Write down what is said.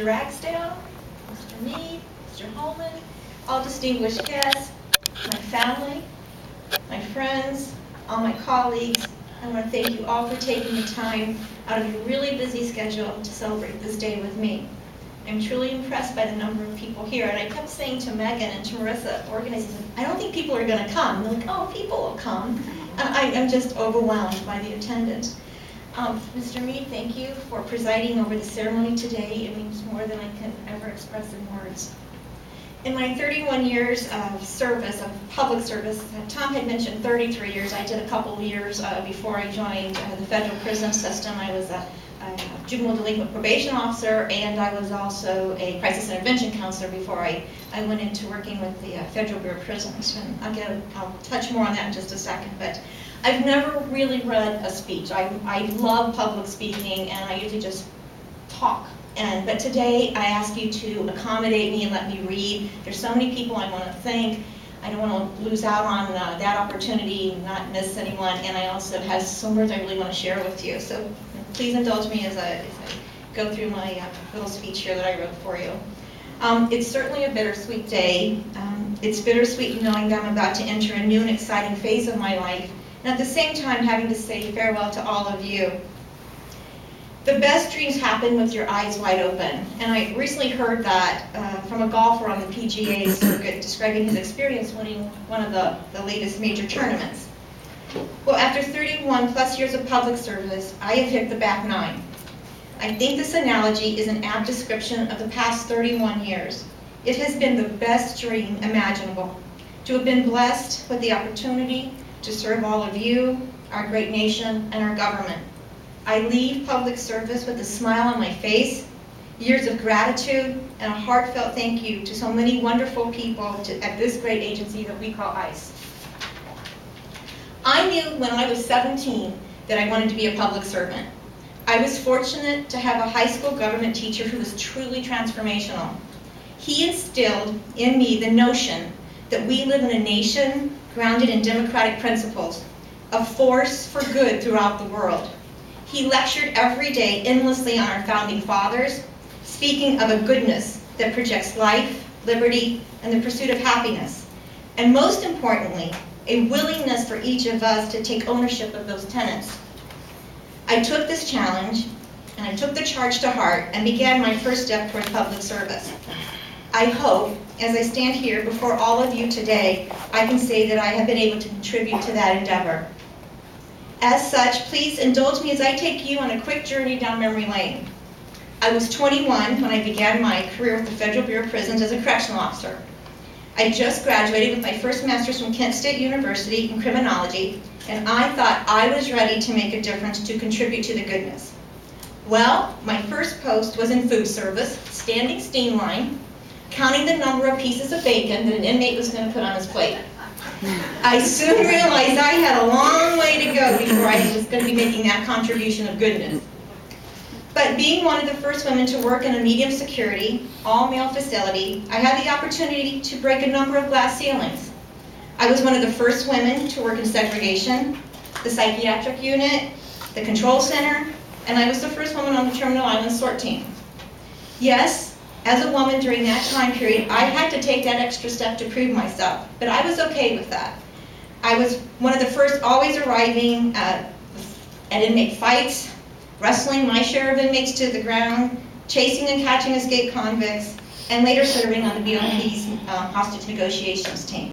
Ragsdale, Mr. Mead, Mr. Holman, all distinguished guests, my family, my friends, all my colleagues. I want to thank you all for taking the time out of your really busy schedule to celebrate this day with me. I'm truly impressed by the number of people here, and I kept saying to Megan and to Marissa, organizers, I don't think people are going to come. And they're like, oh, people will come. I'm just overwhelmed by the attendance. Mr. Mead, thank you for presiding over the ceremony today. It means more than I can ever express in words. In my 31 years of service, of public service, Tom had mentioned 33 years. I did a couple of years before I joined the federal prison system. I was a juvenile delinquent probation officer, and I was also a crisis intervention counselor before I went into working with the Federal Bureau of Prisons. And I'll touch more on that in just a second. But I've never really read a speech. I love public speaking, and I usually just talk. But today I ask you to accommodate me and let me read. There's so many people I want to thank. I don't want to lose out on that opportunity, not miss anyone, and I also have some words I really want to share with you. So please indulge me as I go through my little speech here that I wrote for you. It's certainly a bittersweet day. It's bittersweet knowing that I'm about to enter a new and exciting phase of my life, and at the same time having to say farewell to all of you. The best dreams happen with your eyes wide open, and I recently heard that from a golfer on the PGA circuit describing his experience winning one of the latest major tournaments. Well, after 31 plus years of public service, I have hit the back nine. I think this analogy is an apt description of the past 31 years. It has been the best dream imaginable, to have been blessed with the opportunity to serve all of you, our great nation, and our government. I leave public service with a smile on my face, years of gratitude, and a heartfelt thank you to so many wonderful people at this great agency that we call ICE. I knew when I was 17 that I wanted to be a public servant. I was fortunate to have a high school government teacher who was truly transformational. He instilled in me the notion that we live in a nation grounded in democratic principles, a force for good throughout the world. He lectured every day endlessly on our founding fathers, speaking of a goodness that projects life, liberty, and the pursuit of happiness. And most importantly, a willingness for each of us to take ownership of those tenets. I took this challenge, and I took the charge to heart, and began my first step toward public service. I hope, as I stand here before all of you today, I can say that I have been able to contribute to that endeavor. As such, please indulge me as I take you on a quick journey down memory lane. I was 21 when I began my career with the Federal Bureau of Prisons as a correctional officer. I just graduated with my first master's from Kent State University in criminology, and I thought I was ready to make a difference, to contribute to the goodness. Well, my first post was in food service, standing steam line, counting the number of pieces of bacon that an inmate was going to put on his plate. I soon realized I had a long way to go before I was going to be making that contribution of goodness. But being one of the first women to work in a medium security, all-male facility, I had the opportunity to break a number of glass ceilings. I was one of the first women to work in segregation, the psychiatric unit, the control center, and I was the first woman on the Terminal Island sort team. Yes, as a woman during that time period, I had to take that extra step to prove myself, but I was okay with that. I was one of the first always arriving at inmate fights, wrestling my share of inmates to the ground, chasing and catching escaped convicts, and later serving on the BOP's hostage negotiations team.